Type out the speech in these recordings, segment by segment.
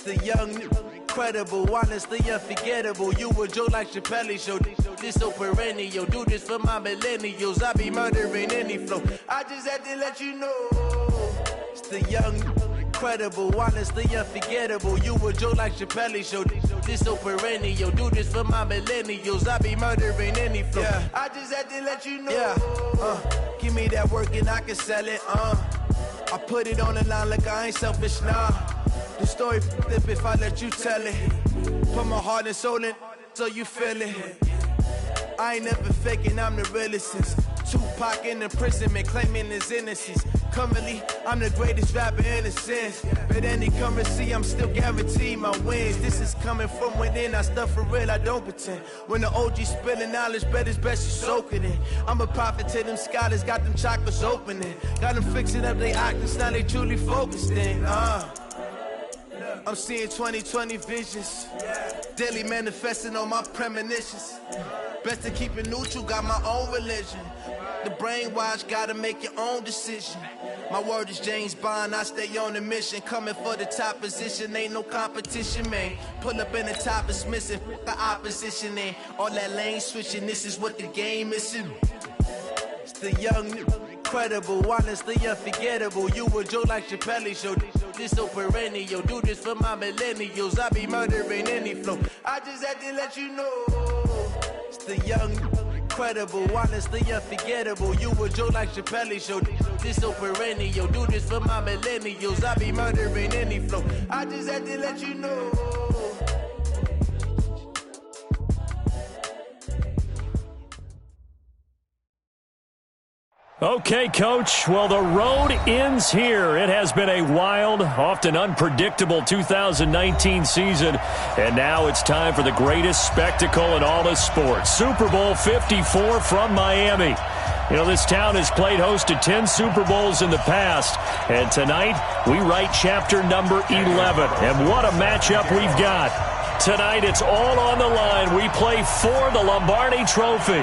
the young, incredible, honestly unforgettable. You a joke like Chappelle Show. This so perennial. Do this for my millennials. I be murdering any flow. I just had to let you know. It's the young, incredible, honestly unforgettable. You a joke like Chappelle Show. This so perennial. Do this for my millennials. I be murdering any flow. Yeah. I just had to let you know. Yeah. Give me that work and I can sell it. I put it on the line like I ain't selfish, nah. The story flip if I let you tell it. Put my heart and soul in so you feel it. I ain't never faking, I'm the realest since Tupac in imprisonment, claiming his innocence. Currently, I'm the greatest rapper in a sense. But any currency, I'm still guaranteed my wins. This is coming from within, I stuff for real, I don't pretend. When the OG spilling knowledge, bet it's best you soak it in. I'm a prophet to them scholars, got them chakras opening. Got them fixing up their octaves, now they truly focused in. I'm seeing 2020 visions, daily manifesting on my premonitions. Best to keep it neutral, got my own religion. The brainwash, gotta make your own decision. My word is James Bond, I stay on a mission. Coming for the top position, ain't no competition, man. Pull up in the top, it's missing, the opposition ain't. All that lane switching, this is what the game is. It's the young, incredible, honestly unforgettable. You a joke like Chappelle Show. This so perennial. Do this for my millennials. I be murdering any flow. I just had to let you know. It's the young, incredible, honestly unforgettable. You a joke like Chappelle Show. This so perennial. Do this for my millennials. I be murdering any flow. I just had to let you know. Okay, Coach. Well, the road ends here. It has been a wild, often unpredictable 2019 season, and now it's time for the greatest spectacle in all of sports. Super Bowl 54 from Miami. You know, this town has played host to 10 Super Bowls in the past, and tonight we write chapter number 11. And what a matchup we've got. Tonight it's all on the line. We play for the Lombardi Trophy.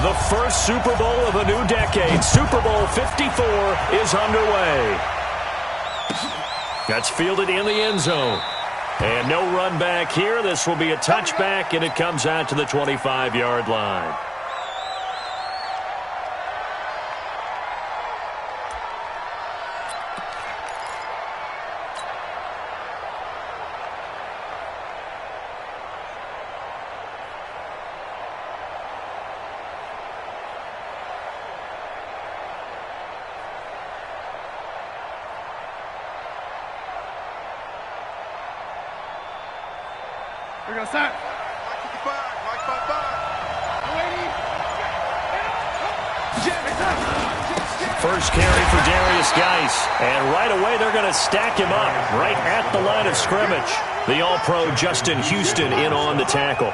The first Super Bowl of a new decade, Super Bowl 54, is underway. That's fielded in the end zone. And no run back here. This will be a touchback, and it comes out to the 25-yard line. We're going to start. Mike 55, Mike 55. First carry for Darius Geis. And right away they're going to stack him up right at the line of scrimmage. The All-Pro Justin Houston in on the tackle.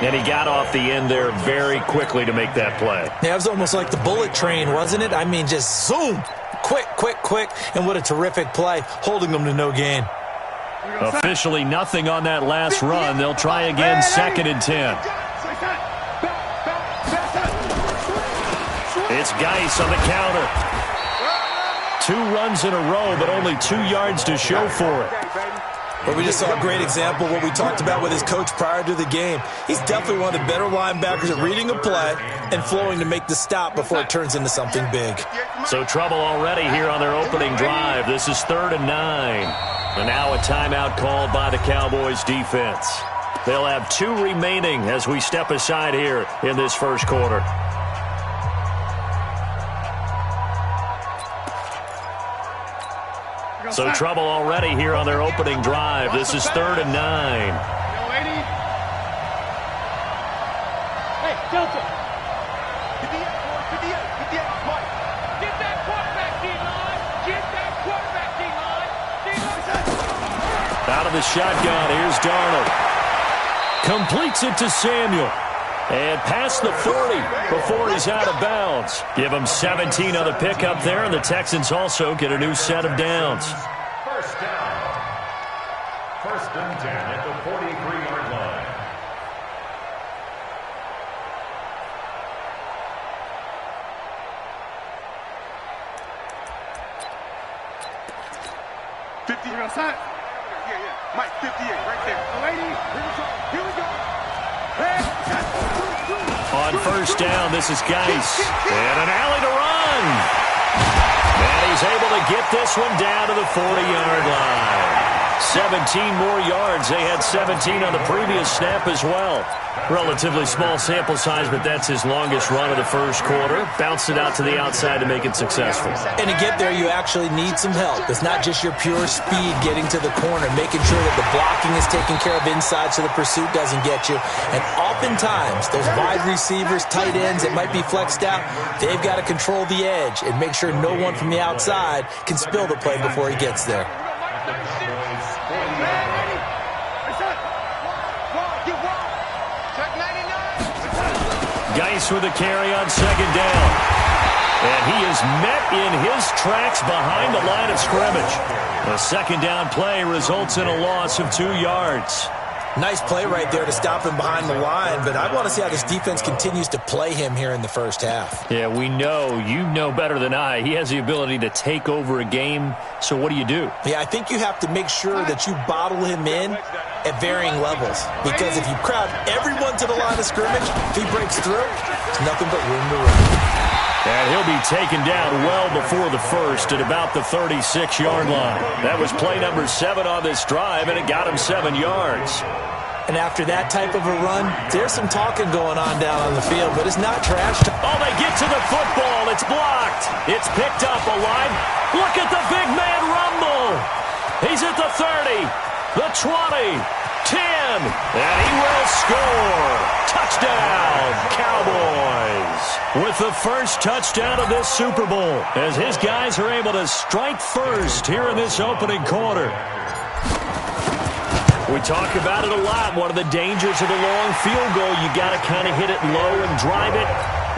And he got off the end there very quickly to make that play. Yeah, it was almost like the bullet train, wasn't it? I mean, just zoom. Quick, quick, quick. And what a terrific play, holding them to no gain. Officially nothing on that last run. They'll try again, 2nd and 10. It's Geis on the counter. 2 runs in a row, but only 2 yards to show for it. But we just saw a great example of what we talked about with his coach prior to the game. He's definitely one of the better linebackers at reading a play and flowing to make the stop before it turns into something big. So trouble already here on their opening drive. This is 3rd and 9. And now a timeout called by the Cowboys defense. They'll have 2 remaining as we step aside here in this first quarter. So trouble already here on their opening drive. This is 3rd and 9. Hey, Delta. Get that quarterback D-line. Get that quarterback D-line. Out of the shotgun, here's Darnold. Completes it to Samuel. And past the 40 before he's out of bounds. Give him 17 on the pickup there, and the Texans also get a new set of downs. First down. 1st and 10 at the 43-yard line. 50. Yeah. Mike, 58, right there. Lady, here we go. On first down, this is Geis. And an alley to run. And he's able to get this one down to the 40-yard line. 17 more yards. They had 17 on the previous snap as well. Relatively small sample size, but that's his longest run of the first quarter. Bounced it out to the outside to make it successful. And to get there, you actually need some help. It's not just your pure speed getting to the corner, making sure that the blocking is taken care of inside so the pursuit doesn't get you. And oftentimes, those wide receivers, tight ends that might be flexed out, they've got to control the edge and make sure no one from the outside can spill the play before he gets there. Geis with a carry on second down. And he is met in his tracks behind the line of scrimmage. A second down play results in a loss of 2 yards. Nice play right there to stop him behind the line, but I want to see how this defense continues to play him here in the first half. Yeah, we know. You know better than I. He has the ability to take over a game, so what do you do? Yeah, I think you have to make sure that you bottle him in at varying levels, because if you crowd everyone to the line of scrimmage, if he breaks through, there's nothing but room to run. And he'll be taken down well before the first at about the 36-yard line. That was play number 7 on this drive, and it got him 7 yards. And after that type of a run, there's some talking going on down on the field, but it's not trash. Oh, they get to the football. It's blocked. It's picked up alive. Look at the big man rumble. He's at the 30, the 20, 10, and he will score. Touchdown, Cowboys. With the first touchdown of this Super Bowl, as his guys are able to strike first here in this opening quarter. We talk about it a lot. One of the dangers of a long field goal, you got to kind of hit it low and drive it.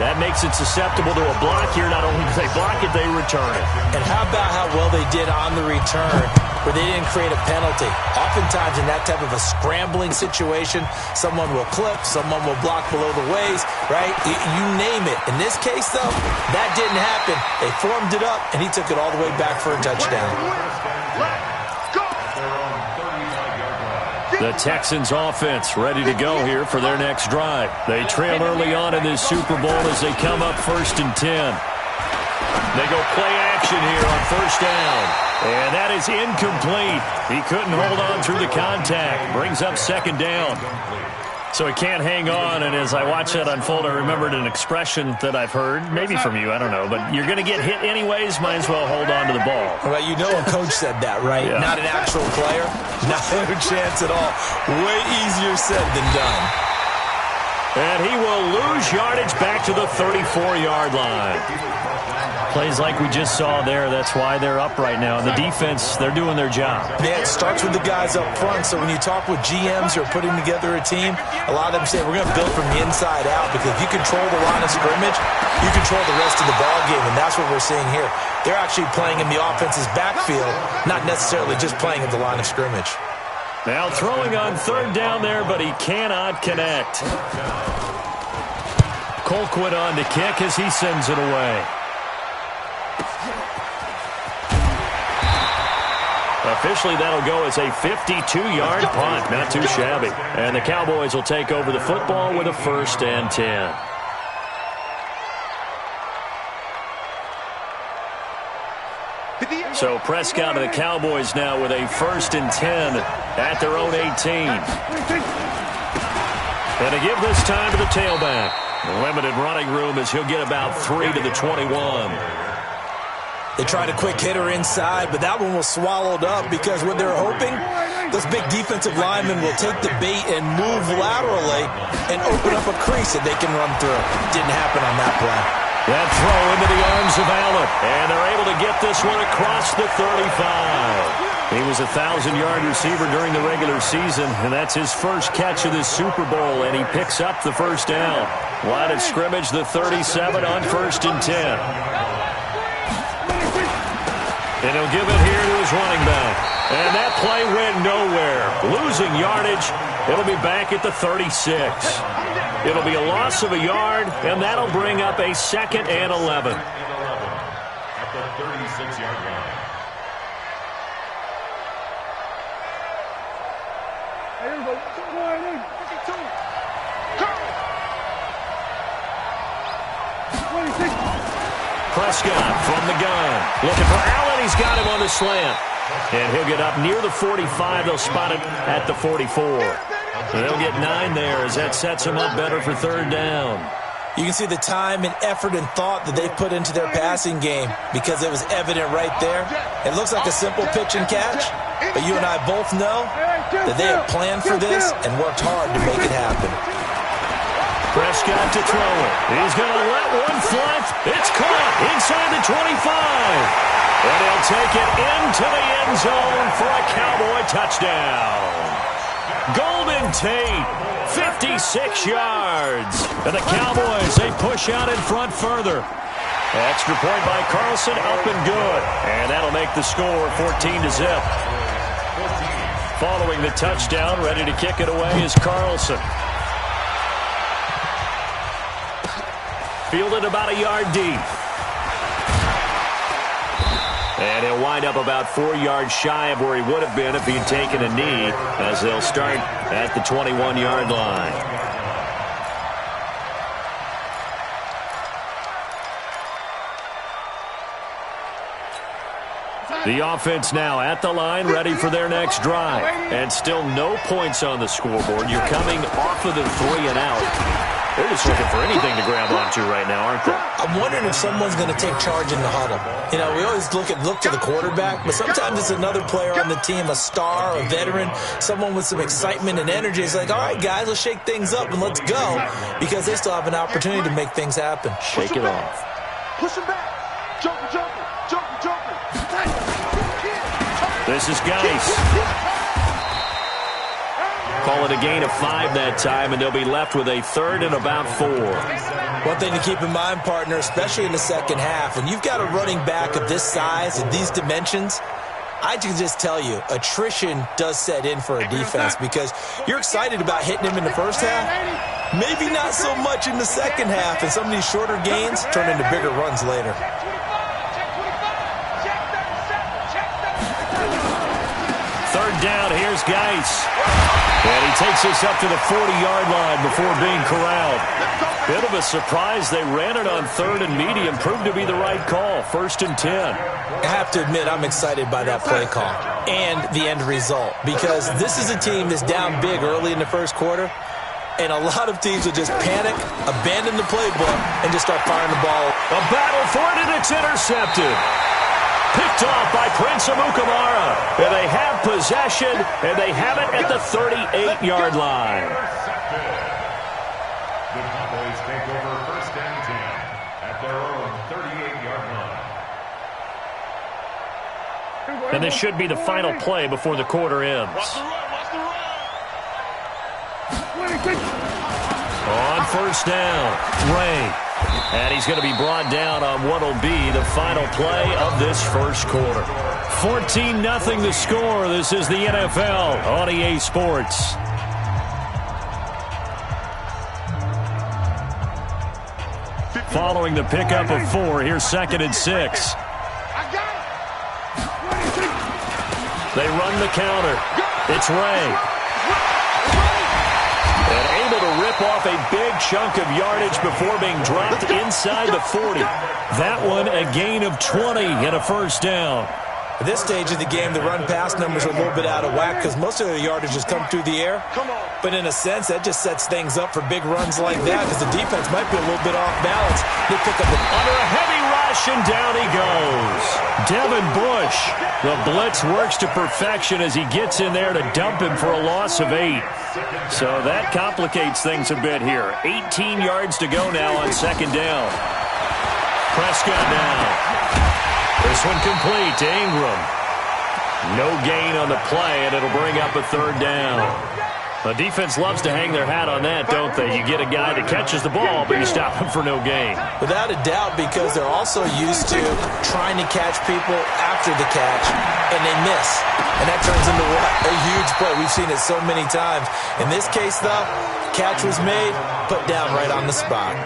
That makes it susceptible to a block here. Not only do they block it, they return it. And how about how well they did on the return, where they didn't create a penalty. Oftentimes in that type of a scrambling situation, someone will clip, someone will block below the waist, right? You name it. In this case, though, that didn't happen. They formed it up, and he took it all the way back for a touchdown. The Texans offense ready to go here for their next drive. They trail early on in this Super Bowl as they come up 1st and 10. They go play action here on first down. And that is incomplete. He couldn't hold on through the contact. Brings up second down. So he can't hang on, and as I watch that unfold, I remembered an expression that I've heard, maybe from you, I don't know, but you're going to get hit anyways, might as well hold on to the ball. Well, you know a coach said that, right? Yeah. Not an actual player. Not a chance at all. Way easier said than done. And he will lose yardage back to the 34-yard line. Plays like we just saw there. That's why they're up right now. The defense, they're doing their job. Yeah, it starts with the guys up front. So when you talk with GMs who are putting together a team, a lot of them say we're going to build from the inside out, because if you control the line of scrimmage, you control the rest of the ball game, and that's what we're seeing here. They're actually playing in the offense's backfield, not necessarily just playing at the line of scrimmage. Now throwing on third down there, but he cannot connect. Colquitt on to kick as he sends it away. Officially, that'll go as a 52-yard punt. Not too shabby. And the Cowboys will take over the football with a 1st and 10. So Prescott of the Cowboys now with a 1st and 10 at their own 18. And to give this time to the tailback. Limited running room as he'll get about 3 to the 21. They tried a quick hitter inside, but that one was swallowed up, because what they're hoping, those big defensive linemen will take the bait and move laterally and open up a crease that they can run through. Didn't happen on that play. That throw into the arms of Allen, and they're able to get this one across the 35. He was a 1,000-yard receiver during the regular season, and that's his first catch of this Super Bowl, and he picks up the first down. Line of scrimmage, the 37 on 1st and 10. And he'll give it here to his running back. And that play went nowhere. Losing yardage. It'll be back at the 36. It'll be a loss of a yard, and that'll bring up a 2nd and 11. At the 36-yard line. Prescott from the gun. Looking for Allen. He's got him on the slant. And he'll get up near the 45. They'll spot it at the 44. They'll get 9 there as that sets them up better for third down. You can see the time and effort and thought that they've put into their passing game because it was evident right there. It looks like a simple pitch and catch, but you and I both know that they have planned for this and worked hard to make it happen. Prescott to throw it. He's going to let one fly. It's caught inside the 25. And he'll take it into the end zone for a Cowboy touchdown. Golden Tate, 56 yards. And the Cowboys, they push out in front further. Extra point by Carlson, up and good. And that'll make the score 14-0. Following the touchdown, ready to kick it away is Carlson. Fielded about a yard deep. And he'll wind up about 4 yards shy of where he would have been if he'd taken a knee, as they'll start at the 21-yard line. The offense now at the line, ready for their next drive. And still no points on the scoreboard. You're coming off of the 3 and out. They're just looking for anything to grab onto right now, aren't they? I'm wondering if someone's going to take charge in the huddle. You know, we always look to the quarterback, but sometimes it's another player on the team, a star, a veteran, someone with some excitement and energy. It's like, all right, guys, let's shake things up and let's go, because they still have an opportunity to make things happen. Shake it off. Push him back. Jumper. This is Geis. Call it a gain of 5 that time, and they'll be left with a third and about 4. One thing to keep in mind, partner, especially in the second half, when you've got a running back of this size and these dimensions, I can just tell you, attrition does set in for a defense because you're excited about hitting him in the first half, maybe not so much in the second half, and some of these shorter gains turn into bigger runs later. Third down, here's Geis. And he takes us up to the 40-yard line before being corralled. Bit of a surprise. They ran it on third and medium. Proved to be the right call. 1st and 10. I have to admit, I'm excited by that play call and the end result because this is a team that's down big early in the first quarter, and a lot of teams will just panic, abandon the playbook, and just start firing the ball. A battle for it, and it's intercepted. Picked off by Prince Amukamara. And they have possession, and they have it at the 38-yard line. The Cowboys take over 1st and 10 at their own 38-yard line. And this should be the final play before the quarter ends. On 1st down, Ray. And he's going to be brought down on what will be the final play of this first quarter. 14-0 the score. This is the NFL on EA Sports. Following the pickup of 4, here's 2nd and 6. They run the counter. It's Ray. And able to rip off a big chunk of yardage before being dropped inside the 40. That one a gain of 20 and a 1st down. At this stage of the game, the run-pass numbers are a little bit out of whack because most of the yardage has come through the air. But in a sense, that just sets things up for big runs like that because the defense might be a little bit off balance. They pick up under a heavy rush, and down he goes. Devin Bush. The blitz works to perfection as he gets in there to dump him for a loss of 8. So that complicates things a bit here. 18 yards to go now on 2nd down. Prescott now. This one complete to Ingram. No gain on the play, and it'll bring up a 3rd down. The defense loves to hang their hat on that, don't they? You get a guy that catches the ball, but you stop him for no gain. Without a doubt, because they're also used to trying to catch people after the catch, and they miss. And that turns into a huge play. We've seen it so many times. In this case, though, catch was made, put down right on the spot.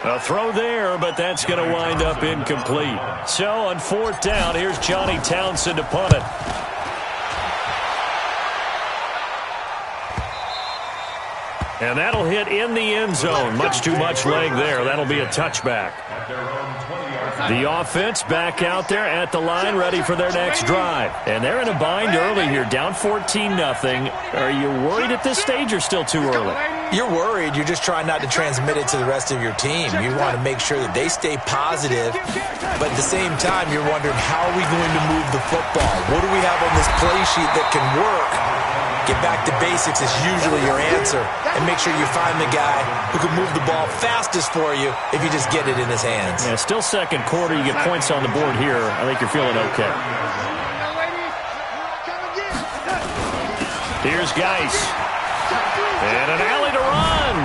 A throw there, but that's going to wind up incomplete. So on 4th down, here's Johnny Townsend to punt it. And that'll hit in the end zone. Much too much leg there. That'll be a touchback. The offense back out there at the line, ready for their next drive. And they're in a bind early here, down 14-0. Are you worried at this stage or still too early? You're worried. You're just trying not to transmit it to the rest of your team. You want to make sure that they stay positive. But at the same time, you're wondering, how are we going to move the football? What do we have on this play sheet that can work? Get back to basics is usually your answer. And make sure you find the guy who can move the ball fastest for you if you just get it in his hands. Yeah, still second quarter. You get points on the board here. I think you're feeling okay. Here's Geis. And an alley to run.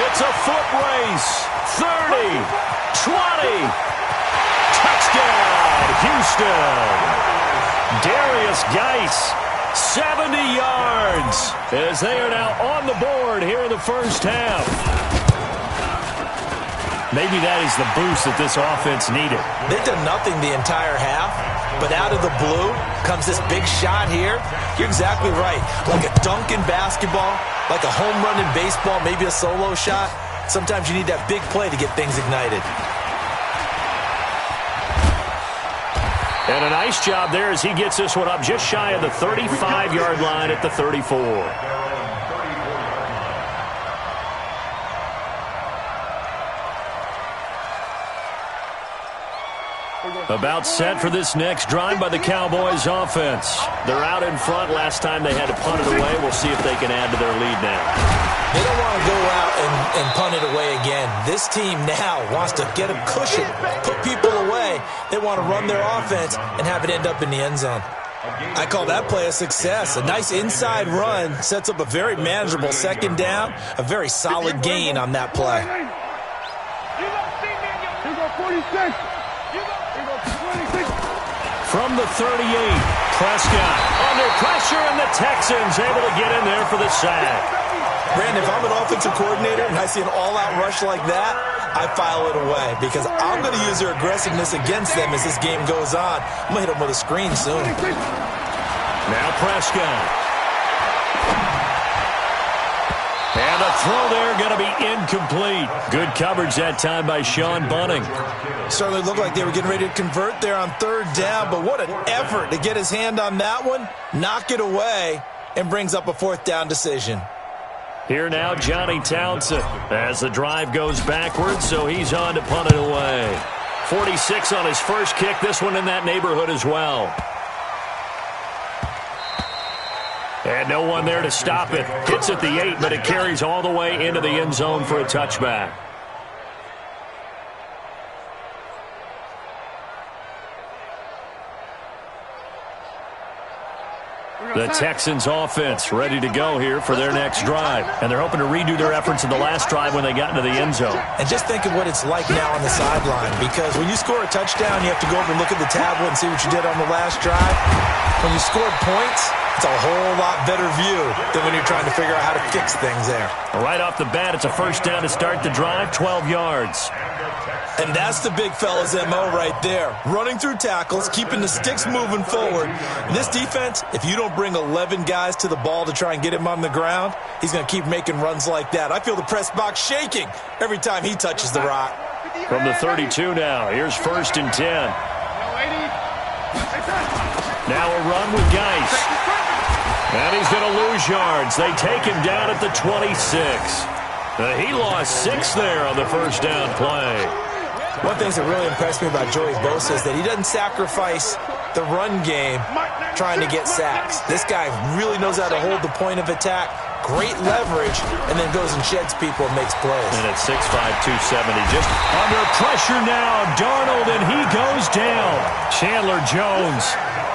It's a foot race. 30, 20. Touchdown, Houston. Darius Geis. 70 yards as they are now on the board here in the first half. Maybe that is the boost that this offense needed. They've done nothing the entire half, but out of the blue comes this big shot here. You're exactly right. Like a dunk in basketball, like a home run in baseball, maybe a solo shot. Sometimes you need that big play to get things ignited. And a nice job there as he gets this one up just shy of the 35-yard line at the 34. About set for this next drive by the Cowboys offense. They're out in front. Last time they had to punt it away. We'll see if they can add to their lead now. They don't want to go out and punt it away again. This team now wants to get a cushion, put people away. They want to run their offense and have it end up in the end zone. I call that play a success. A nice inside run sets up a very manageable second down, a very solid gain on that play. From the 38, Prescott under pressure, and the Texans able to get in there for the sack. Brandon, if I'm an offensive coordinator and I see an all-out rush like that, I file it away because I'm going to use their aggressiveness against them as this game goes on. I'm going to hit them with a screen soon. Now Prescott. And the throw there going to be incomplete. Good coverage that time by Sean Bunting. Certainly looked like they were getting ready to convert there on third down, but what an effort to get his hand on that one, knock it away, and brings up a fourth down decision. Here now, Johnny Townsend as the drive goes backwards, so he's on to punt it away. 46 on his first kick, this one in that neighborhood as well. And no one there to stop it. Hits at the 8, but it carries all the way into the end zone for a touchback. The Texans offense ready to go here for their next drive. And they're hoping to redo their efforts in the last drive when they got into the end zone. And just think of what it's like now on the sideline, because when you score a touchdown, you have to go over and look at the tablet and see what you did on the last drive. When you scored points, it's a whole lot better view than when you're trying to figure out how to fix things there. Right off the bat, it's a first down to start the drive, 12 yards. And that's the big fella's MO right there. Running through tackles, keeping the sticks moving forward. This defense, if you don't bring 11 guys to the ball to try and get him on the ground, he's going to keep making runs like that. I feel the press box shaking every time he touches the rock. From the 32 now, here's 1st and 10. Now a run with Geis. And he's going to lose yards. They take him down at the 26. He lost 6 there on the first down play. One thing that really impressed me about Joey Bosa is that he doesn't sacrifice the run game trying to get sacks. This guy really knows how to hold the point of attack, great leverage, and then goes and sheds people and makes plays. And at 6'5", 270, just under pressure now, Darnold, and he goes down. Chandler Jones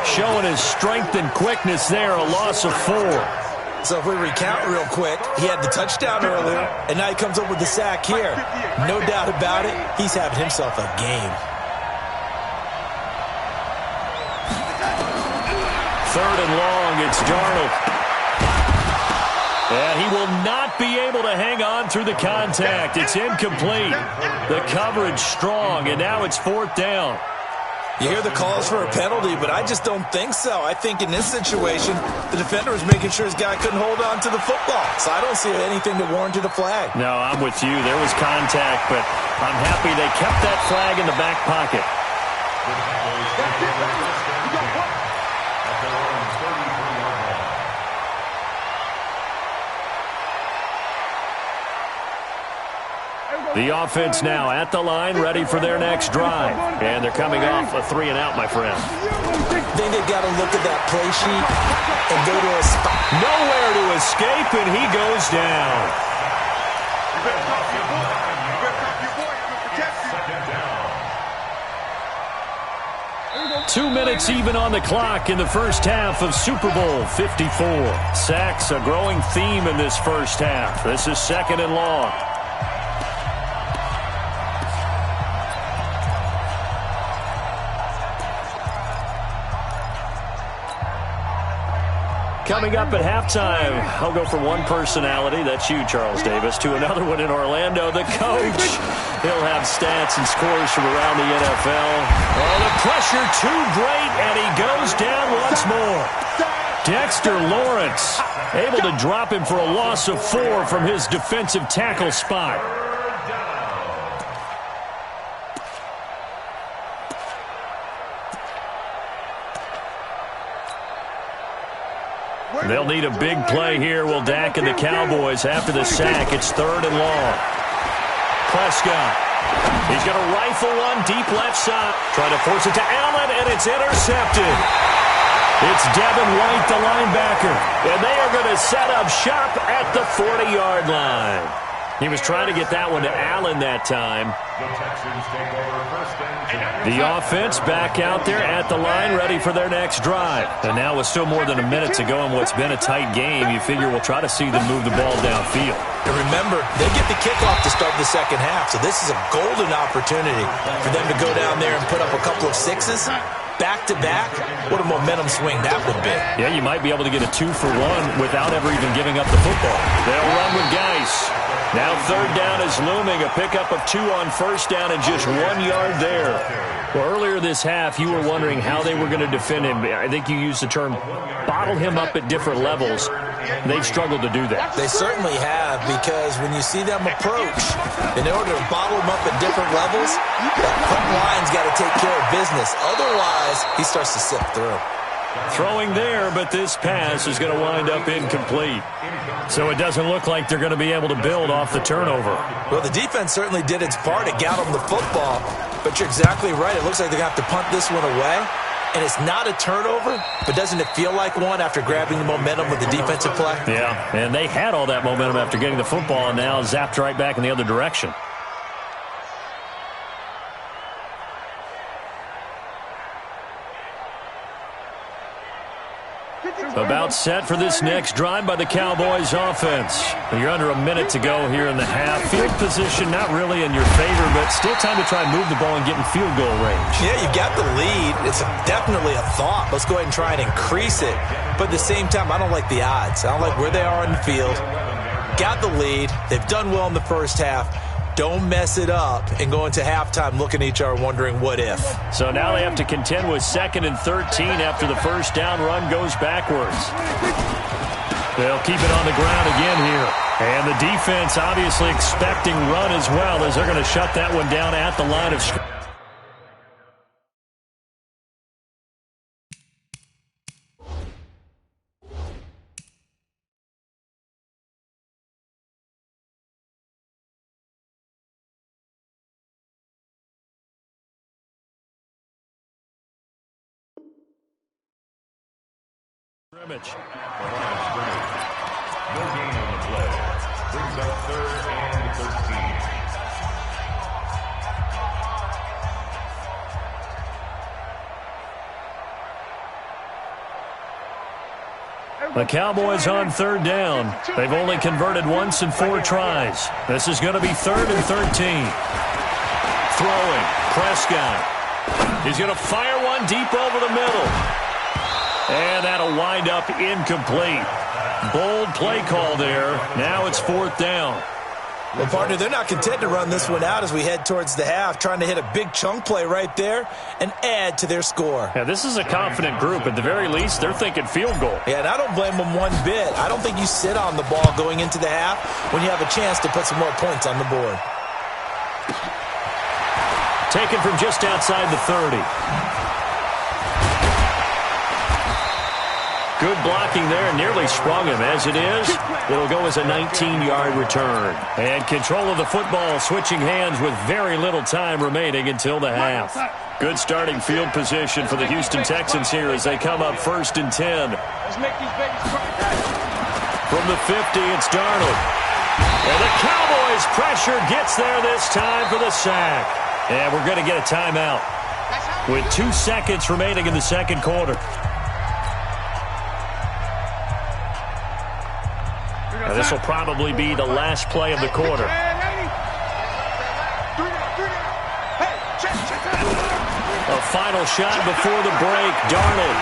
showing his strength and quickness there, a loss of 4. So if we recount real quick, he had the touchdown earlier, and now he comes up with the sack here. No doubt about it, he's having himself a game. 3rd and long, it's Darnold. And he will not be able to hang on through the contact. It's incomplete. The coverage strong, and now it's 4th down. You hear the calls for a penalty, but I just don't think so. I think in this situation, the defender was making sure his guy couldn't hold on to the football. So I don't see anything that warranted a flag. No, I'm with you. There was contact, but I'm happy they kept that flag in the back pocket. The offense now at the line, ready for their next drive. And they're coming off a 3-and-out, my friend. I think they've got to look at that play sheet and go to a spot. Nowhere to escape, and he goes down. You better stop your boy. You better stop your boy. I'm going to protect you. 2 minutes even on the clock in the first half of Super Bowl 54. Sacks, a growing theme in this first half. This is 2nd and long. Coming up at halftime, I'll go from one personality, that's you, Charles Davis, to another one in Orlando, the coach. He'll have stats and scores from around the NFL. Oh, the pressure too great, and he goes down once more. Dexter Lawrence able to drop him for a loss of 4 from his defensive tackle spot. They'll need a big play here. Will Dak and the Cowboys after the sack. It's 3rd and long. Prescott. He's going to rifle one deep left side. Trying to force it to Allen, and it's intercepted. It's Devin White, the linebacker. And they are going to set up shop at the 40-yard line. He was trying to get that one to Allen that time. The Texans take over 1st and 10. The offense back out there at the line, ready for their next drive. And now with still more than a minute to go in what's been a tight game, you figure we'll try to see them move the ball downfield. And remember, they get the kickoff to start the second half, so this is a golden opportunity for them to go down there and put up a couple of 6s. Back-to-back, what a momentum swing that would be. Yeah, you might be able to get a 2-for-1 without ever even giving up the football. They'll run with Geis. Now 3rd down is looming, a pickup of 2 on 1st down and just 1 yard there. Well, earlier this half, you were wondering how they were going to defend him. I think you used the term bottle him up at different levels. They've struggled to do that. They certainly have, because when you see them approach, in order to bottle him up at different levels, that front line's got to take care of business. Otherwise, he starts to sift through. Throwing there, but this pass is going to wind up incomplete. So it doesn't look like they're going to be able to build off the turnover. Well, the defense certainly did its part. It got them the football. But you're exactly right. It looks like they're going to have to punt this one away. And it's not a turnover, but doesn't it feel like one after grabbing the momentum with the defensive play? Yeah, and they had all that momentum after getting the football and now zapped right back in the other direction. About set for this next drive by the Cowboys offense. You're under a minute to go here in the half. Field position not really in your favor, but still time to try and move the ball and get in field goal range. Yeah, you've got the lead. It's definitely a thought. Let's go ahead and try and increase it. But at the same time, I don't like the odds. I don't like where they are in the field. Got the lead. They've done well in the first half. Don't mess it up and go into halftime looking at each other wondering what if. So now they have to contend with 2nd and 13 after the first down run goes backwards. They'll keep it on the ground again here. And the defense obviously expecting run as well, as they're going to shut that one down at the line of scrimmage. No gain on the play. Brings up 3rd and 13. The Cowboys on 3rd down. They've only converted once in 4 tries. This is going to be 3rd and 13. Throwing. Prescott. He's going to fire one deep over the middle. And that'll wind up incomplete. Bold play call there. Now it's 4th down. Well, partner, they're not content to run this one out as we head towards the half, trying to hit a big chunk play right there and add to their score. Yeah, this is a confident group. At the very least, they're thinking field goal. Yeah, and I don't blame them one bit. I don't think you sit on the ball going into the half when you have a chance to put some more points on the board. Taken from just outside the 30. Good blocking there, nearly sprung him. As it is, it'll go as a 19-yard return. And control of the football switching hands with very little time remaining until the half. Good starting field position for the Houston Texans here as they come up 1st and 10. From the 50, it's Darnold. And the Cowboys' pressure gets there this time for the sack. And we're going to get a timeout with 2 seconds remaining in the second quarter. Now, this will probably be the last play of the quarter. A final shot before the break, Darnold.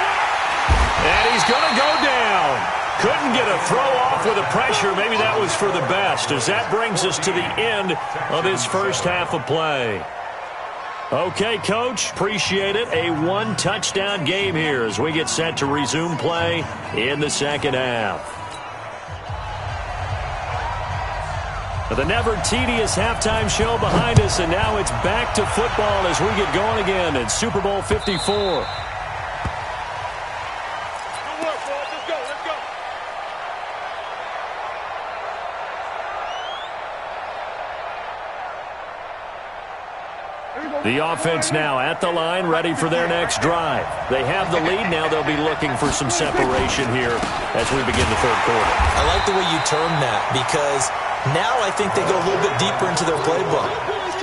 And he's going to go down. Couldn't get a throw off with the pressure. Maybe that was for the best, as that brings us to the end of this first half of play. Okay, Coach, appreciate it. A 1-touchdown game here as we get set to resume play in the second half. The never-tedious halftime show behind us, and now it's back to football as we get going again in Super Bowl 54. The offense now at the line, ready for their next drive. They have the lead. Now they'll be looking for some separation here as we begin the third quarter. I like the way you term that, because now I think they go a little bit deeper into their playbook.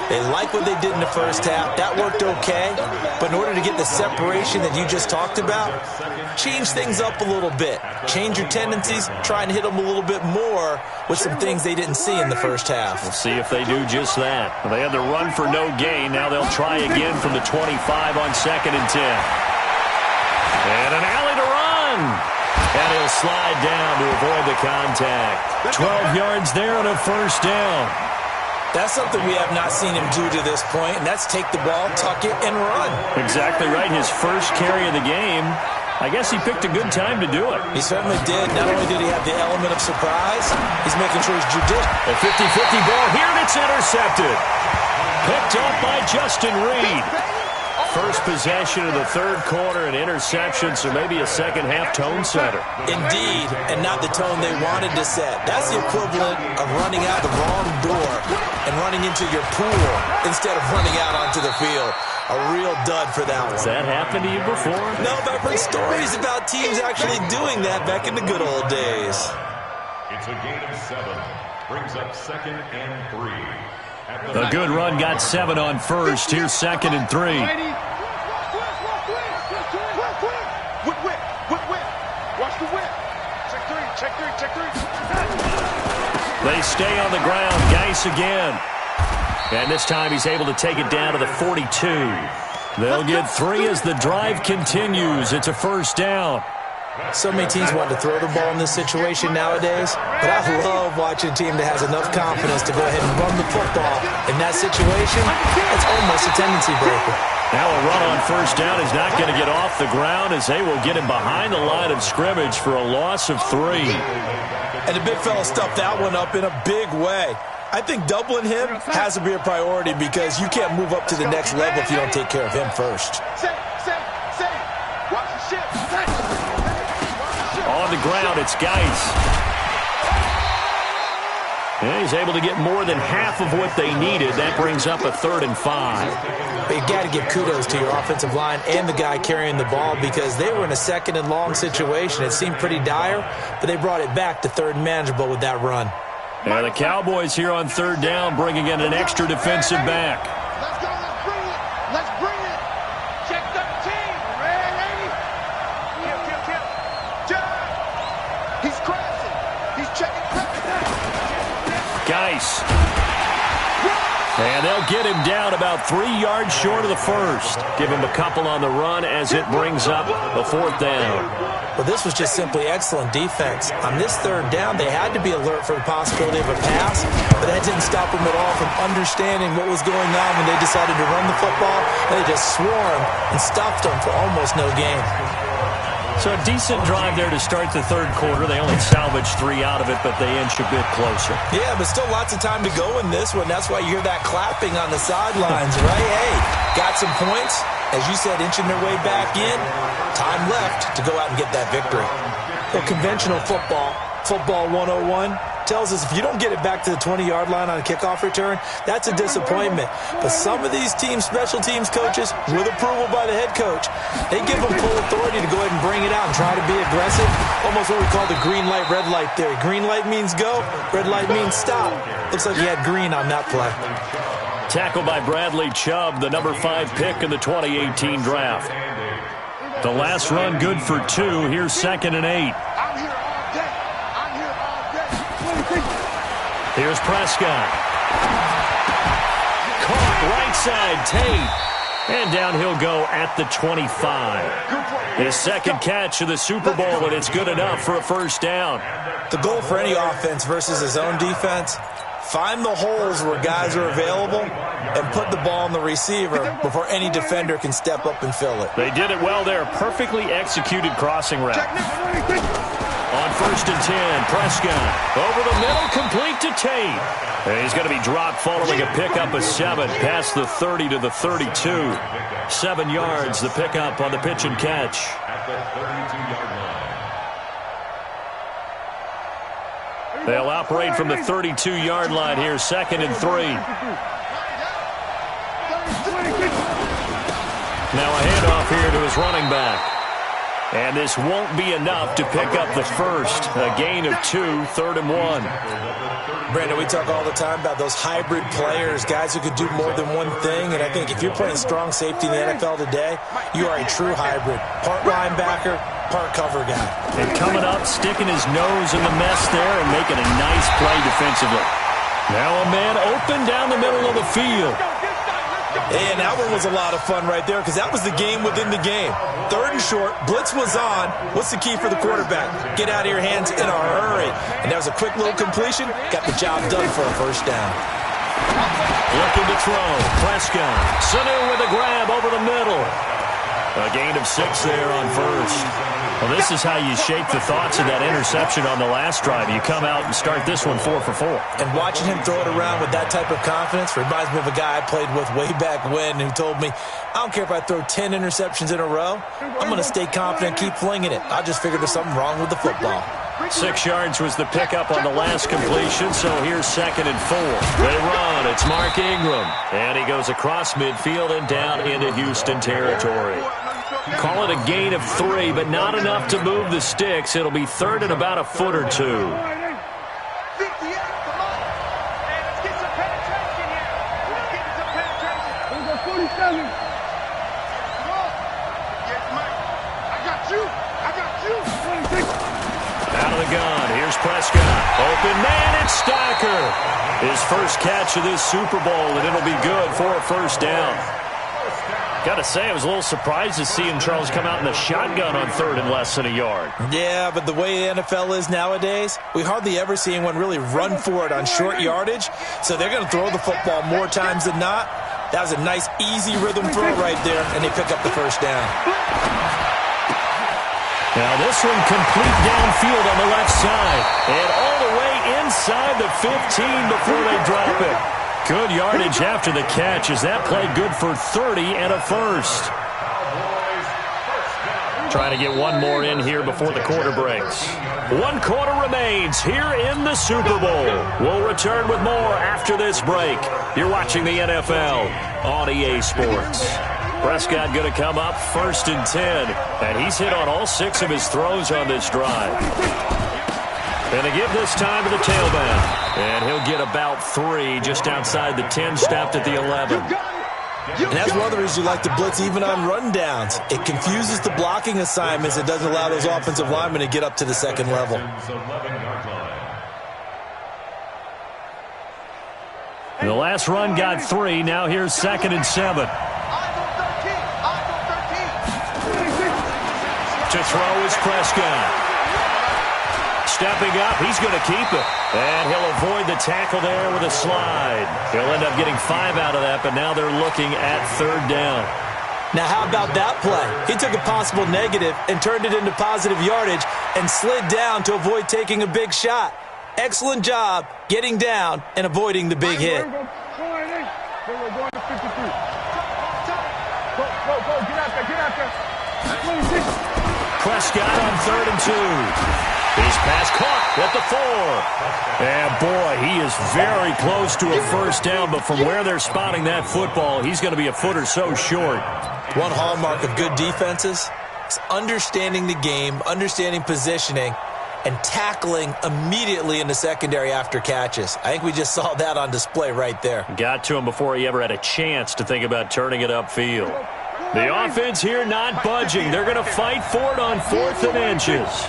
They like what they did in the first half. That worked okay. But in order to get the separation that you just talked about, change things up a little bit. Change your tendencies. Try and hit them a little bit more with some things they didn't see in the first half. We'll see if they do just that. Well, they had the run for no gain. Now they'll try again from the 25 on 2nd and 10. And an alley to run. And he'll slide down to avoid the contact. 12 yards there on a first down. That's something we have not seen him do to this point, and that's take the ball, tuck it, and run. Exactly right. His first carry of the game. I guess he picked a good time to do it. He certainly did. Not only did he have the element of surprise, he's making sure he's judicious. A 50-50 ball here, and it's intercepted. Picked up by Justin Reed. First possession of the third quarter, an interception, so maybe a second-half tone setter. Indeed, and not the tone they wanted to set. That's the equivalent of running out the wrong door and running into your pool instead of running out onto the field. A real dud for that one. Has that happened to you before? No, but I've heard stories about teams actually doing that back in the good old days. It's a gain of 7. Brings up 2nd and 3. A good run got 7 on first. Here's 2nd and 3. Watch the whip. Check three. They stay on the ground. Geis again. And this time he's able to take it down to the 42. They'll get 3 as the drive continues. It's a first down. So many teams want to throw the ball in this situation nowadays, but I love watching a team that has enough confidence to go ahead and run the football. In that situation, it's almost a tendency breaker. Now a run on first down is not going to get off the ground as they will get him behind the line of scrimmage for a loss of 3. And the big fella stuffed that one up in a big way. I think doubling him has to be a priority because you can't move up to the next level if you don't take care of him first. On the ground, it's Geis. And he's able to get more than half of what they needed. That brings up a 3rd and 5. But you got to give kudos to your offensive line and the guy carrying the ball because they were in a 2nd and long situation. It seemed pretty dire, but they brought it back to 3rd and manageable with that run. And the Cowboys here on 3rd down, bringing in an extra defensive back. Let's bring it. Check 13. Ready? Kill. He's crashing. He's checking. Geis. And they'll get him down about 3 yards short of the first. Give him a couple on the run as it brings up a 4th down. Well, this was just simply excellent defense. On this 3rd down, they had to be alert for the possibility of a pass, but that didn't stop them at all from understanding what was going on when they decided to run the football. They just swarmed and stuffed them for almost no gain. So a decent drive there to start the 3rd quarter. They only salvaged 3 out of it, but they inch a bit closer. Yeah, but still lots of time to go in this one. That's why you hear that clapping on the sidelines, right? Hey, got some points. As you said, inching their way back in. Time left to go out and get that victory. Well, conventional football 101, tells us if you don't get it back to the 20-yard line on a kickoff return, that's a disappointment. But some of these teams, special teams coaches, with approval by the head coach, they give them full authority to go ahead and bring it out and try to be aggressive. Almost what we call the green light, red light theory. Green light means go, red light means stop. Looks like he had green on that play. Tackled by Bradley Chubb, the number 5 pick in the 2018 draft. The last run good for 2. Here's 2nd and 8. Here's Prescott. Caught right side, Tate. And down he'll go at the 25. His 2nd catch of the Super Bowl, and it's good enough for a 1st down. The goal for any offense versus his own defense, find the holes where guys are available and put the ball on the receiver before any defender can step up and fill it. They did it well there. Perfectly executed crossing route. On 1st and 10, Prescott over the middle, complete to Tate. And he's going to be dropped following a pickup of 7 past the 30 to the 32. 7 yards, the pickup on the pitch and catch. At the 32-yard line. They'll operate from the 32-yard line here, 2nd and 3. Now a handoff here to his running back. And this won't be enough to pick up the 1st. A gain of 2, 3rd and 1. Brandon, we talk all the time about those hybrid players, guys who could do more than one thing. And I think if you're playing strong safety in the NFL today, you are a true hybrid. Part linebacker, part cover guy. And coming up, sticking his nose in the mess there and making a nice play defensively. Now a man open down the middle of the field. And that one was a lot of fun right there because that was the game within the game. 3rd and short, blitz was on. What's the key for the quarterback? Get out of your hands in a hurry. And that was a quick little completion. Got the job done for a 1st down. Looking to throw. Prescott. Sanu with a grab over the middle. A gain of 6 there on 1st. Well, this is how you shape the thoughts of that interception on the last drive. You come out and start this one 4 for 4. And watching him throw it around with that type of confidence reminds me of a guy I played with way back when who told me, I don't care if I throw 10 interceptions in a row. I'm going to stay confident, keep flinging it. I just figured there's something wrong with the football. 6 yards was the pickup on the last completion, so here's 2nd and 4. They run. It's Mark Ingram. And he goes across midfield and down into Houston territory. Call it a gain of 3, but not enough to move the sticks. It'll be 3rd and about a foot or 2. Out of the gun. Here's Prescott. Open man, it's Stacker. His first catch of this Super Bowl, and it'll be good for a 1st down. Got to say, I was a little surprised to see Charles come out in the shotgun on 3rd and less than a yard. Yeah, but the way the NFL is nowadays, we hardly ever see anyone really run for it on short yardage. So they're going to throw the football more times than not. That was a nice, easy rhythm throw right there, and they pick up the 1st down. Now this one complete downfield on the left side. And all the way inside the 15 before they drop it. Good yardage after the catch. Is that play good for 30 and a 1st? Trying to get one more in here before the quarter breaks. 1 quarter remains here in the Super Bowl. We'll return with more after this break. You're watching the NFL on EA Sports. Prescott going to come up 1st and 10. And he's hit on all 6 of his throws on this drive. And they give this time to the tailback. And he'll get about 3 just outside the 10, stopped at the 11. And that's one of the reasons you like to blitz even on rundowns. It confuses the blocking assignments. It doesn't allow those offensive linemen to get up to the 2nd level. The last run got 3. Now here's 2nd and 7. To throw is Prescott. Stepping up, he's going to keep it. And he'll avoid the tackle there with a slide. He'll end up getting 5 out of that, but now they're looking at 3rd down. Now how about that play? He took a possible negative and turned it into positive yardage and slid down to avoid taking a big shot. Excellent job getting down and avoiding the big hit. Go, go to 53. Go, get out there. 26. Prescott on 3rd and 2. His pass caught at the 4. And, boy, he is very close to a first down, but from where they're spotting that football, he's going to be a foot or so short. One hallmark of good defenses is understanding the game, understanding positioning, and tackling immediately in the secondary after catches. I think we just saw that on display right there. Got to him before he ever had a chance to think about turning it upfield. The offense here not budging. They're going to fight for it on 4th and inches.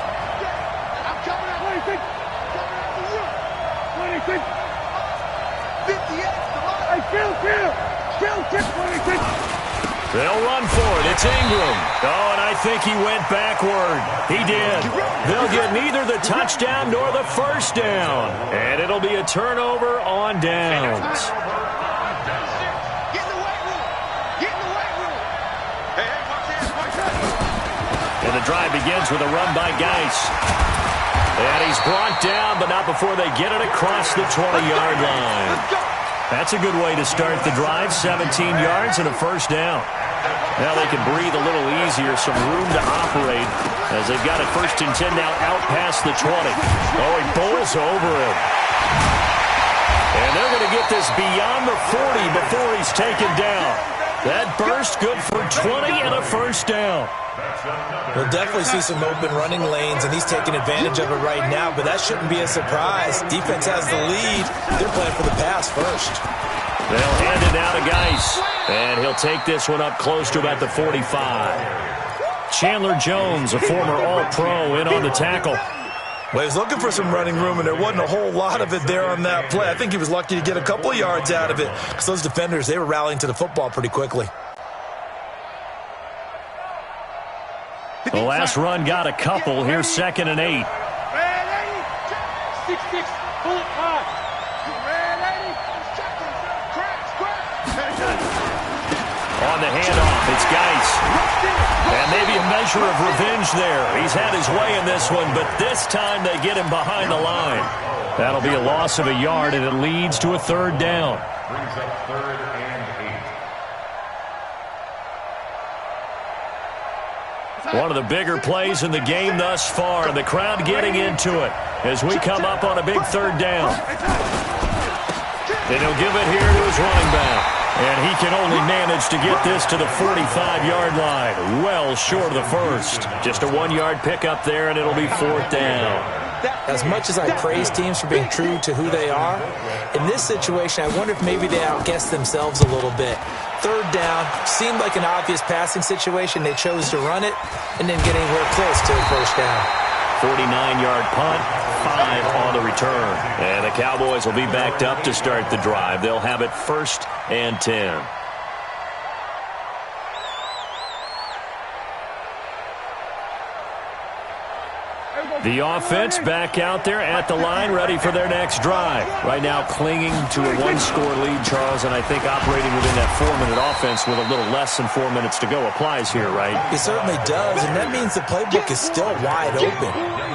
They'll run for it. It's Ingram. Oh, and I think he went backward. He did. They'll get neither the touchdown nor the first down. And it'll be a turnover on downs. And the drive begins with a run by Geis. And he's brought down, but not before they get it across the 20-yard line. That's a good way to start the drive. 17 yards and a first down. Now they can breathe a little easier, some room to operate as they've got it 1st and 10 now out past the 20. Oh, he bowls over it. And they're going to get this beyond the 40 before he's taken down. That burst good for 20 and a first down. We'll definitely see some open running lanes, and he's taking advantage of it right now, but that shouldn't be a surprise. Defense has the lead. They're playing for the pass first. They'll hand it now to Geis, and he'll take this one up close to about the 45. Chandler Jones, a former All-Pro, in on the tackle. Well, he was looking for some running room, and there wasn't a whole lot of it there on that play. I think he was lucky to get a couple of yards out of it because those defenders, they were rallying to the football pretty quickly. The last run got a couple. Here's 2nd and 8. 6-6, pull it hard. On the handoff, it's Geis. And maybe a measure of revenge there. He's had his way in this one, but this time they get him behind the line. That'll be a loss of a yard, and it leads to a 3rd down. Brings up 3rd and 8. One of the bigger plays in the game thus far, and the crowd getting into it as we come up on a big 3rd down. And he'll give it here to his running back. And he can only manage to get this to the 45-yard line. Well short of the first. Just a 1-yard pickup there, and it'll be 4th down. As much as I praise teams for being true to who they are, in this situation, I wonder if maybe they outguessed themselves a little bit. 3rd down, seemed like an obvious passing situation. They chose to run it and didn't get anywhere close to a first down. 49-yard punt, 5 on the return. And the Cowboys will be backed up to start the drive. They'll have it 1st and 10. The offense back out there at the line, ready for their next drive. Right now clinging to a 1-score lead, Charles, and I think operating within that 4-minute offense with a little less than 4 minutes to go applies here, right? It certainly does, and that means the playbook is still wide open.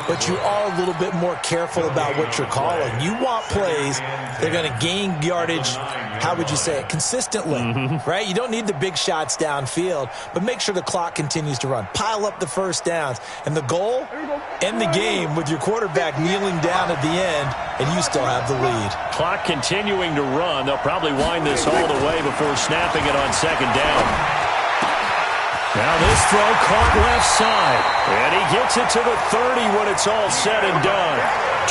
But you are a little bit more careful about what you're calling. You want plays that are going to gain yardage, how would you say it, consistently, right? You don't need the big shots downfield, but make sure the clock continues to run. Pile up the first downs. And the goal, end the game with your quarterback kneeling down at the end, and you still have the lead. Clock continuing to run. They'll probably wind this all the way before snapping it on 2nd down. Now this throw caught left side, and he gets it to the 30 when it's all said and done.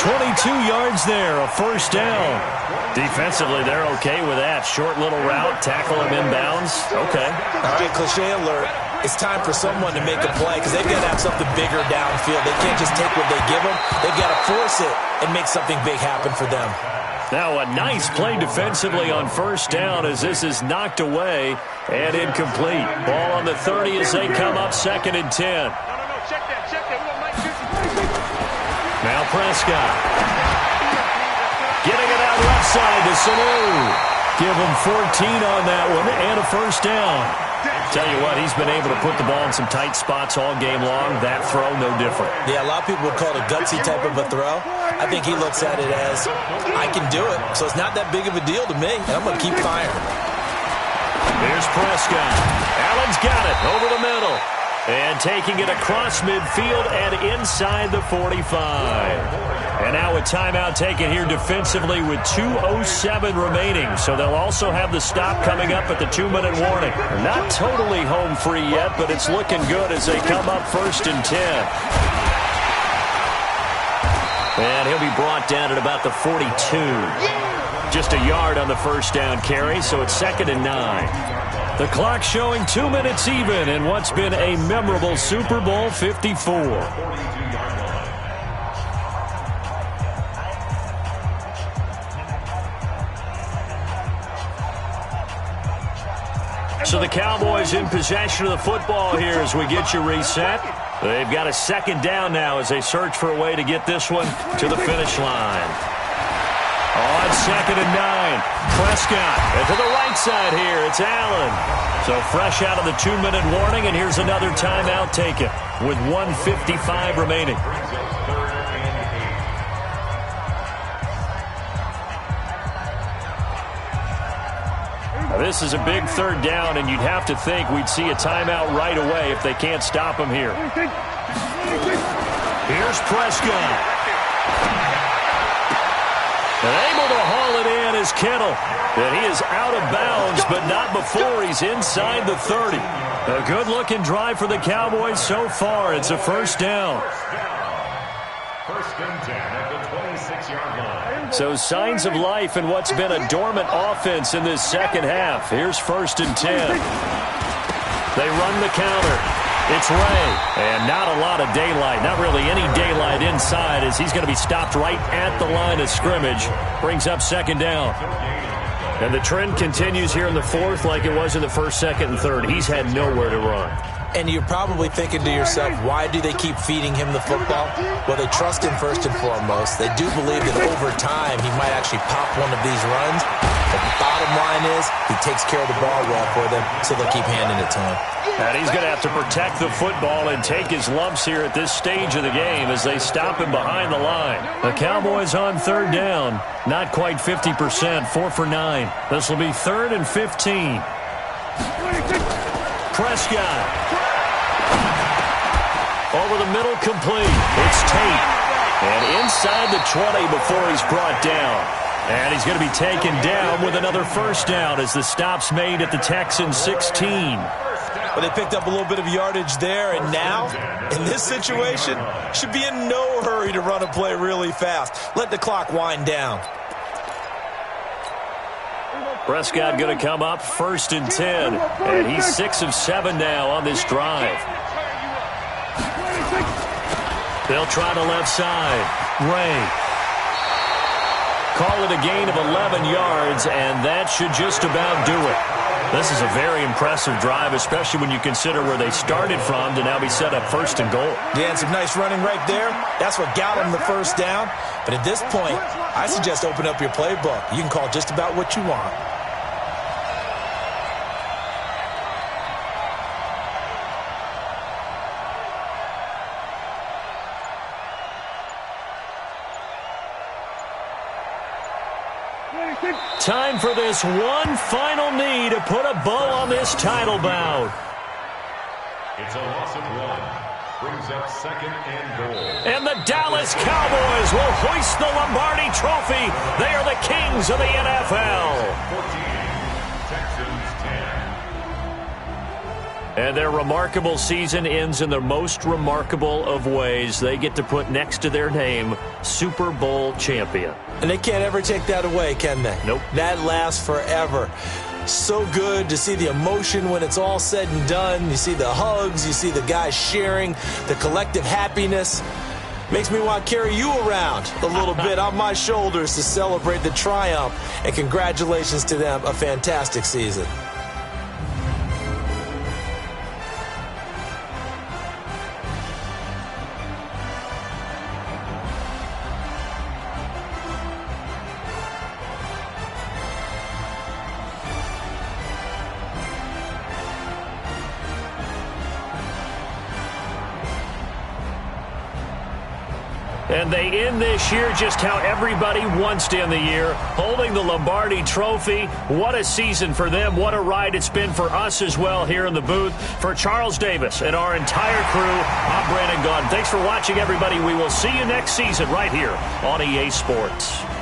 22 yards there, a first down. Defensively, they're okay with that. Short little route, tackle him inbounds. Okay. All right, cliche alert. It's time for someone to make a play because they've got to have something bigger downfield. They can't just take what they give them. They've got to force it and make something big happen for them. Now a nice play defensively on first down as this is knocked away and incomplete. Ball on the 30 as they come up 2nd and 10. Now Prescott. Getting it out left side to Sanu. Give him 14 on that one and a first down. Tell you what, he's been able to put the ball in some tight spots all game long. That throw, no different. Yeah, a lot of people would call it a gutsy type of a throw. I think he looks at it as, I can do it, so it's not that big of a deal to me, and I'm going to keep firing. Here's Prescott. Allen's got it over the middle. And taking it across midfield and inside the 45. And now a timeout taken here defensively with 2:07 remaining. So they'll also have the stop coming up at the 2-minute warning. Not totally home free yet, but it's looking good as they come up 1st and 10. And he'll be brought down at about the 42. Just a yard on the first down carry, so it's 2nd and 9. The clock showing 2 minutes even in what's been a memorable Super Bowl 54. So the Cowboys in possession of the football here as we get you reset. They've got a 2nd down now as they search for a way to get this one to the finish line. On 2nd and 9, Prescott. And to the right side here, it's Allen. So fresh out of the 2-minute warning, and here's another timeout taken with 1:55 remaining. Now, this is a big 3rd down, and you'd have to think we'd see a timeout right away if they can't stop him here. Here's Prescott. And able to haul it in is Kittle. And he is out of bounds, but not before he's inside the 30. A good-looking drive for the Cowboys so far. It's a first down. 1st and 10 at the 26-yard line. So signs of life in what's been a dormant offense in this second half. Here's 1st and 10. They run the counter. It's Ray, and not a lot of daylight, not really any daylight inside as he's going to be stopped right at the line of scrimmage. Brings up 2nd down. And the trend continues here in the 4th like it was in the 1st, 2nd, and 3rd. He's had nowhere to run. And you're probably thinking to yourself, why do they keep feeding him the football? Well, they trust him first and foremost. They do believe that over time he might actually pop one of these runs. But the bottom line is he takes care of the ball well for them, so they'll keep handing it to him. And he's going to have to protect the football and take his lumps here at this stage of the game as they stop him behind the line. The Cowboys on 3rd down. Not quite 50%, 4 for 9. This will be 3rd and 15. Prescott. Over the middle, complete. It's Tate. And inside the 20 before he's brought down. And he's going to be taken down with another first down as the stop's made at the Texans 16. Well, they picked up a little bit of yardage there, and now, in this situation, should be in no hurry to run a play really fast. Let the clock wind down. Prescott going to come up 1st and 10, and he's 6 of 7 now on this drive. They'll try the left side. Ray. Call it a gain of 11 yards, and that should just about do it. This is a very impressive drive, especially when you consider where they started from to now be set up 1st and goal. Yeah, and some nice running right there. That's what got them the first down. But at this point, I suggest open up your playbook. You can call just about what you want. Time for this one final knee to put a bow on this title bout. It's a loss of 1. Brings up 2nd and goal. And the Dallas Cowboys will hoist the Lombardi Trophy. They are the kings of the NFL. 14, Texans 10. And their remarkable season ends in the most remarkable of ways. They get to put next to their name, Super Bowl champion. And they can't ever take that away, can they? Nope. That lasts forever. So good to see the emotion when it's all said and done. You see the hugs, you see the guys sharing, the collective happiness. Makes me want to carry you around a little bit on my shoulders to celebrate the triumph. And congratulations to them. A fantastic season. And they end this year just how everybody wants to end the year, holding the Lombardi Trophy. What a season for them. What a ride it's been for us as well here in the booth. For Charles Davis and our entire crew, I'm Brandon Gaudin. Thanks for watching, everybody. We will see you next season right here on EA Sports.